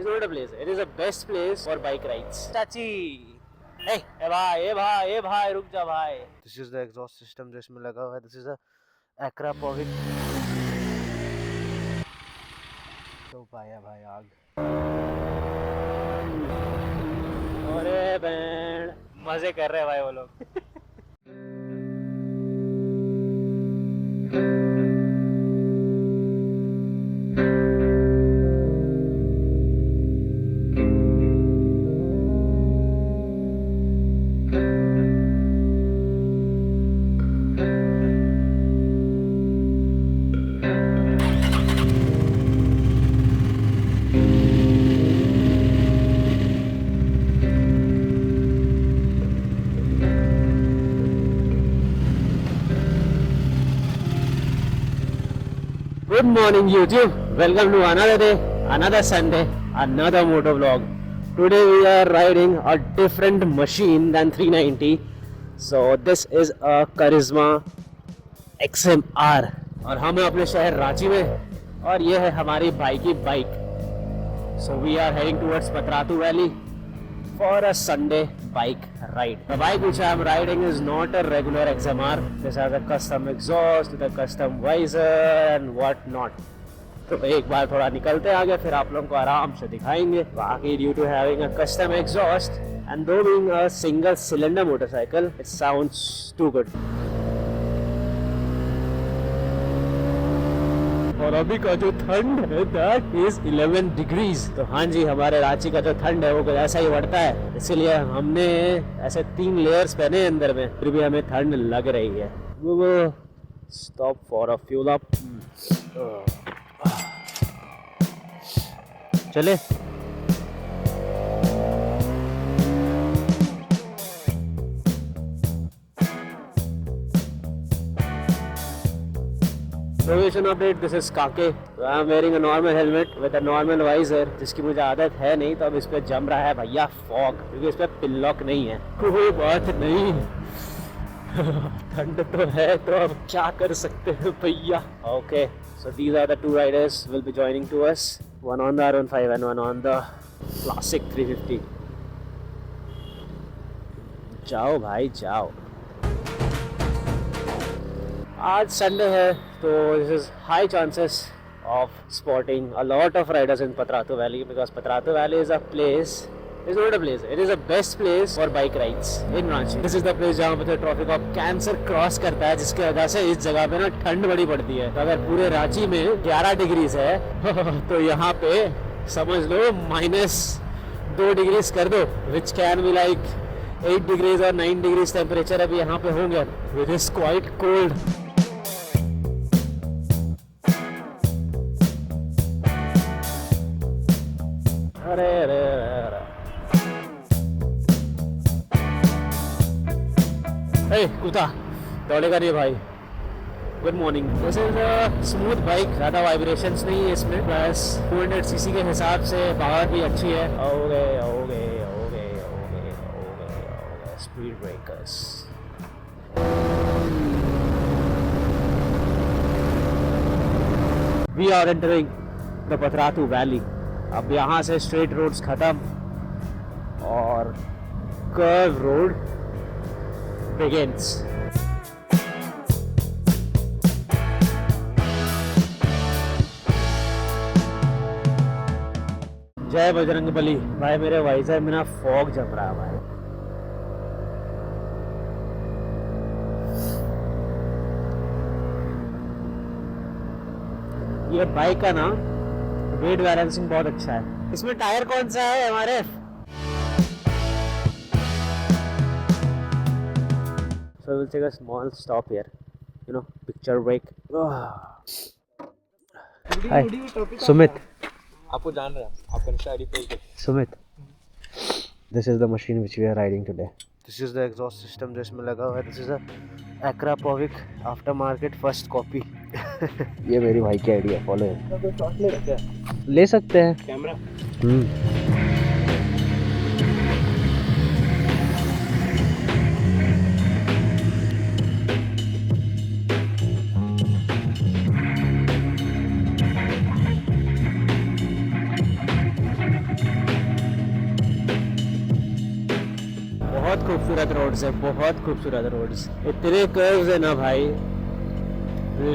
It's not a place. It is the best place for bike rides. चाची, ए भाई रुक जा भाई. This is the exhaust system जो इसमें लगा हुआ है. This is a Acra Povik. तो पाया भाई आग. अरे बैंड मजे कर रहे हैं भाई वो लोग. Good morning YouTube, welcome to another day, another Sunday, another motor vlog. Today we are riding a different machine than 390. So this is a Karizma XMR और हम हैं अपने शहर रांची में और ये है हमारी बाइक की bike. So we are heading towards Patratu Valley for a Sunday bike ride. The bike which I am riding is not a regular XMR. This has a custom exhaust with a custom visor and what not. तो एक बार थोड़ा निकलते आगे फिर आप लोगों को आराम से दिखाएंगे. बाकी due to having a custom exhaust and though being a single cylinder motorcycle, it sounds too good. और अभी का जो ठंड है that is 11 degrees. तो हाँ जी हमारे रांची का जो ठंड है वो कुछ ऐसा ही बढ़ता है, इसीलिए हमने ऐसे 3 लेयर्स पहने अंदर में, फिर भी हमें ठंड लग रही है. We will stop for a fuel up. चले Innovation update. This is Kake. So I am wearing a normal helmet with a normal visor, जिसकी मुझे आदत है नहीं, तो अब इस पे जम रहा है भैया फॉग, क्योंकि इस पे पिनलॉक नहीं है. कोई बात नहीं, ठंड तो है तो अब क्या कर सकते हैं भैया. Okay, so these are the 2 riders will be joining to us. One on the R15 and one on the classic 350. जाओ भाई जाओ. आज संडे है तो this is high chances of spotting a lot of riders in Patratu Valley because Patratu Valley is a place. It's not a place. It is the best place for bike rides in Ranchi. This is the place जहाँ पे traffic of cancer cross करता है, जिसकी वजह से इस जगह पे ना ठंड बड़ी पड़ती है. तो अगर पूरे रांची में 11 डिग्रीज है तो यहाँ पे समझ लो -2 डिग्रीज कर दो, which can be like 8 degrees और 9 डिग्रीज टेम्परेचर अभी यहाँ पे होंगे, which is quite cold. अरे अरे अरे अरे कुत्ता दौड़ेगा नहीं भाई. Good morning. This is a smooth bike, ज़्यादा वाइब्रेशंस नहीं है इसमें, बस 200 सीसी के हिसाब से पावर भी अच्छी है. ओगे ओगे ओगे ओगे ओगे speed breakers. We are entering the Patratu valley. अब यहाँ से स्ट्रेट रोड्स खत्म और कर्व रोड बिगिंस. जय बजरंगबली. भाई मेरे वाइजर में ना फॉग जम रहा है भाई. ये बाइक का ना वेट बैलेंसिंग बहुत अच्छा है. इसमें टायर कौन सा है हमारे? So we'll take a small stop here, you know, picture break. Hi, Sumit. आपको जान रहा है, आपका इंस्टा आईडी पे. Sumit, this is the machine which we are riding today. This is the exhaust system जो इसमें लगा हुआ है. This is a Acra Povik aftermarket first copy. ये मेरी भाई की आईडी है, फॉलो है. ले सकते हैं कैमरा. बहुत खूबसूरत रोड्स है, बहुत खूबसूरत रोड्स, इतने कर्व्स है ना भाई,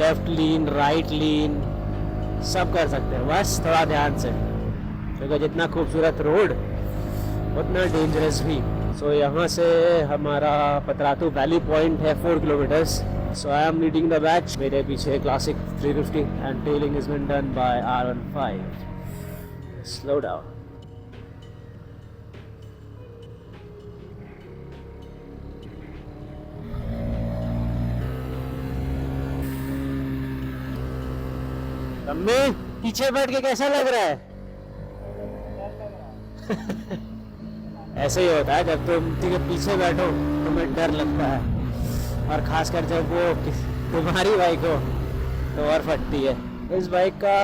लेफ्ट लीन राइट लीन सब कर सकते हैं, बस थोड़ा ध्यान से, क्योंकि जितना खूबसूरत रोड उतना डेंजरस भी। सो यहाँ से हमारा पतरातू वैली पॉइंट है 4 kilometers. So I am leading the batch, मेरे पीछे classic 350 and tailing is been done by R15। Slow down. अम्मी पीछे बैठ के कैसा लग रहा है? ऐसे ही होता है, जब तुम के पीछे बैठो तुम्हें डर लगता है, और खासकर जब वो तुम्हारी बाइक हो तो और फटती है। इस बाइक का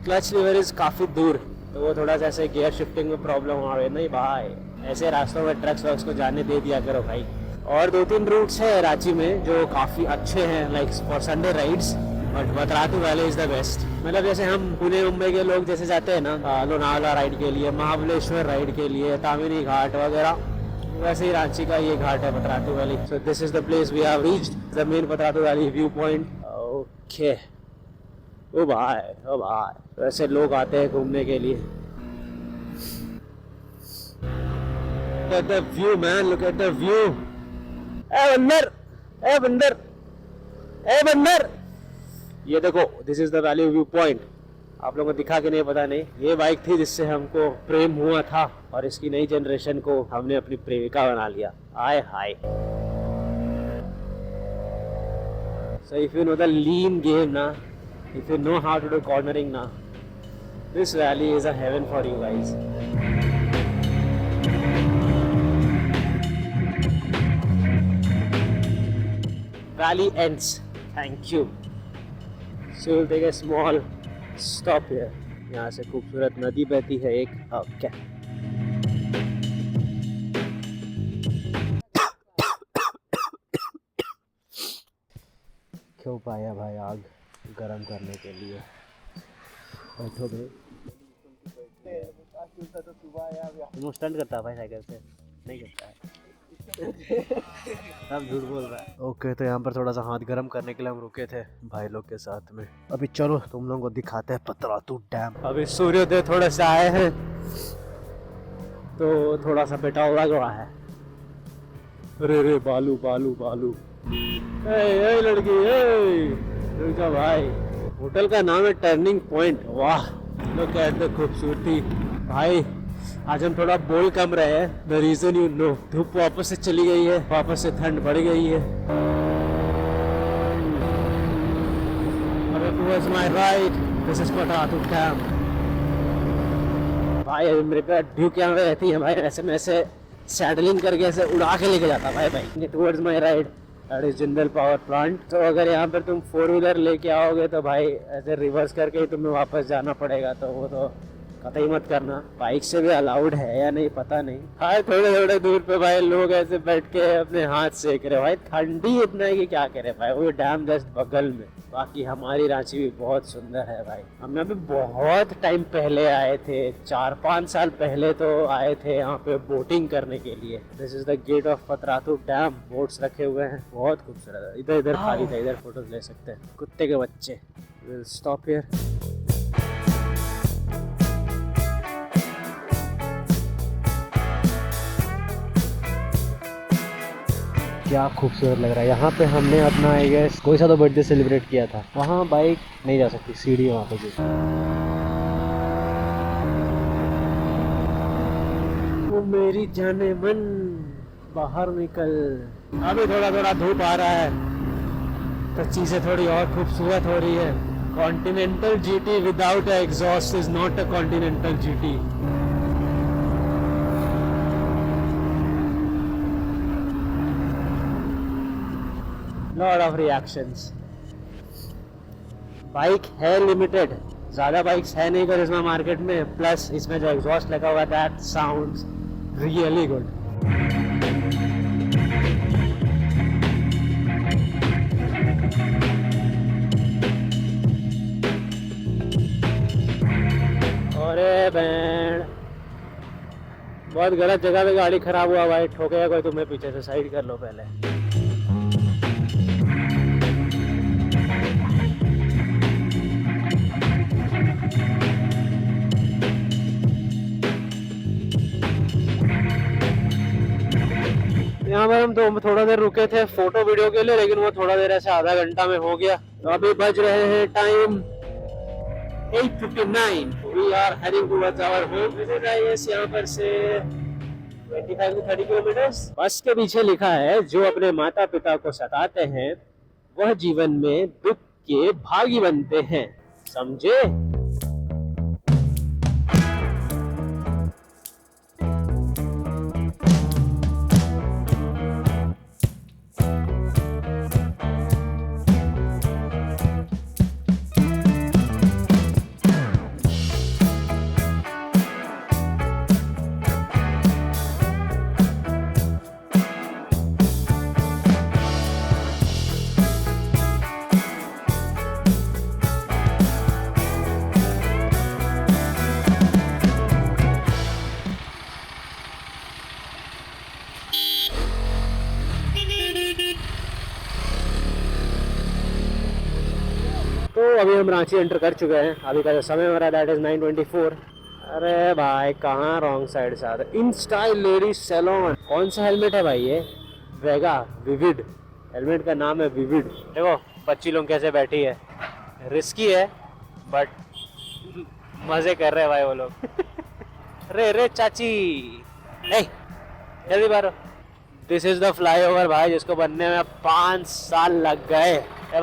क्लच लीवर इज काफ़ी दूर, तो वो थोड़ा सा ऐसे गियर शिफ्टिंग में प्रॉब्लम आ रही। नहीं भाई, ऐसे रास्तों में ट्रक्स वक्स को जाने दे दिया करो भाई। और 2-3 रूट्स है रांची में जो काफ़ी अच्छे हैं, like for Sunday rides, but Patratu valley is the best. मतलब जैसे हम पुणे मुंबई के लोग जैसे जाते हैं ना लोनावला राइड के लिए, महाबलेश्वर राइड के लिए, तामिनी घाट वगैरह, वैसे ही रांची का ये घाट है Patratu valley. So this is the place we have reached, the main Patratu valley view point. Okay, ओ भाई वैसे लोग आते हैं घूमने के लिए। Look at the view man, look at the view। ए बंदर, ए बंदर, ए बंदर, ये देखो, this is the valley view point. आप लोगों को दिखा कि नहीं पता नहीं, ये बाइक थी जिससे हमको प्रेम हुआ था, और इसकी नई जनरेशन को हमने अपनी प्रेमिका बना लिया। आय हाय। So if you know the lean game ना, if you know how to do cornering ना, this valley is a heaven for you guys. Valley ends. Thank you. So we'll take a small stop here. यहाँ से खूबसूरत नदी बहती है एक। Okay, क्यों पाया भाई आग गरम करने के लिए? बैठो भाई, तुम स्टंट करता है भाई साइकिल से? नहीं करता है, सब झूठ बोल रहा है। ओके, तो यहाँ पर थोड़ा सा हाथ गर्म करने के लिए हम रुके थे भाई लोग के साथ में। अभी चलो तुम लोगों को दिखाते हैं पतरातू डैम। अभी सूर्योदय थोड़ा सा आए हैं तो थोड़ा सा बेटा लग रहा है। अरे रे बालू बालू बालू, ए लड़की, रुक जा भाई। होटल का नाम है टर्निंग पॉइंट। वाह, लोग कहते खूबसूरती भाई। आज हम थोड़ा बोल कम रहे हैं, द रीजन यू नो, धूप वापस से चली गई है, वापस से ठंड बढ़ गई है। अरे towards my right, this is Patratu dam. भाई मेरे पे ड्यू क्या रहती है भाई, ऐसे में ऐसे सैडलिंग करके ऐसे उड़ा के लेके जाता भाई। Towards my right that is Jindal power plant. तो अगर यहाँ पर तुम 4 व्हीलर लेके आओगे तो भाई ऐसे रिवर्स करके ही तुम्हें वापस जाना पड़ेगा, तो वो तो कतई मत करना। बाइक से भी अलाउड है या नहीं पता नहीं। हाँ, थोड़े थोड़े दूर पे भाई लोग ऐसे बैठ के अपने हाथ सेक रहे भाई। ठंडी इतना है कि क्या करे भाई, वो डैम जस्ट बगल में। बाकी हमारी रांची भी बहुत सुंदर है भाई। हम अभी बहुत टाइम पहले आए थे, 4-5 साल पहले तो आए थे यहाँ पे बोटिंग करने के लिए। This is the gate of Patratu dam. Boats रखे हुए हैं, बहुत खूबसूरत है। इधर इधर खाली था, इधर फोटोज ले सकते हैं। कुत्ते के बच्चे। Will stop here. क्या खूबसूरत लग रहा है। यहाँ पे हमने अपना आई गेस कोई सा तो बर्थडे सेलिब्रेट किया था। वहाँ बाइक नहीं जा सकती, सीढ़ी वहाँ पे भी। वो मेरी जाने मन बाहर निकल। अभी थोड़ा थोड़ा धूप आ रहा है तो चीज़ें थोड़ी और खूबसूरत हो रही है। Continental GT without exhaust is not a continental GT. Lot of reactions. Bike है लिमिटेड, ज़्यादा बाइक्स है नहीं करिश्मा मार्केट में, प्लस इसमें जो एग्जॉस्ट लगा हुआ है दैट साउंड्स रियली गुड। अरे बैंड बहुत गलत जगह पे गाड़ी खराब हुआ भाई, ठोकेगा कोई तुम्हें पीछे से, साइड कर लो पहले। यहाँ पर हम तो थोड़ा देर रुके थे फोटो वीडियो के लिए, लेकिन वो थोड़ा देर ऐसे आधा घंटा में हो गया। तो अभी बज रहे हैं time 8:59। We are heading towards our home. यहाँ पर से 25 to 30 किलोमीटर्स। बस के पीछे लिखा है, जो अपने माता पिता को सताते हैं वह जीवन में दुख के भागी बनते हैं। समझे? तो अभी हम रांची एंटर कर चुके हैं। अभी का जो समय हो रहा है दैट इज 9:24। अरे भाई कहाँ रॉन्ग साइड से आता है। In style ladies salon. कौन सा हेलमेट है भाई ये? वेगा विविड हेलमेट का नाम है, विविड। देखो बच्ची लोग कैसे बैठी है, रिस्की है बट मजे कर रहे हैं भाई वो लोग। रे रे चाची नहीं जल्दी बारो। दिस इज द फ्लाईओवर भाई, जिसको बनने में 5 साल लग गए। ए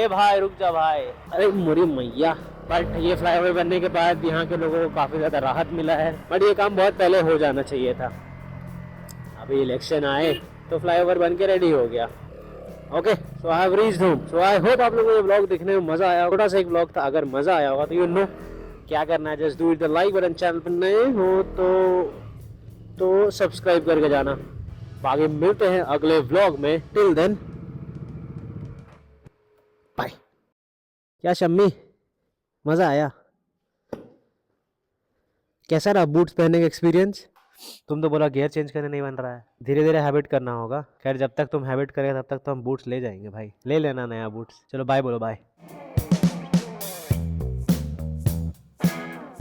भाई रुक जा भाई। अरे मुरी मैया। बट ये फ्लाईओवर बनने के बाद यहाँ के लोगों को काफ़ी ज़्यादा राहत मिला है, बट ये काम बहुत पहले हो जाना चाहिए था। अभी इलेक्शन आए तो फ्लाईओवर बन के रेडी हो गया। Okay, so I have reached home. So I hope आप लोगों को ये ब्लॉग देखने में मज़ा आया। छोटा सा एक ब्लॉग था, अगर मज़ा आया होगा तो यू नो क्या करना है। Just do it the like button. Channel पर नए हो तो सब्सक्राइब करके जाना। बाकी मिलते हैं अगले व्लॉग में। Till then bye. क्या शम्मी, मज़ा आया? कैसा रहा बूट्स पहनने का एक्सपीरियंस? तुम तो बोला गियर चेंज करने नहीं बन रहा है, धीरे धीरे हैबिट करना होगा। खैर जब तक तुम हैबिट करेगा तब तक तो हम बूट्स ले जाएंगे भाई। ले लेना नया बूट्स। चलो बाय बोलो, बाय।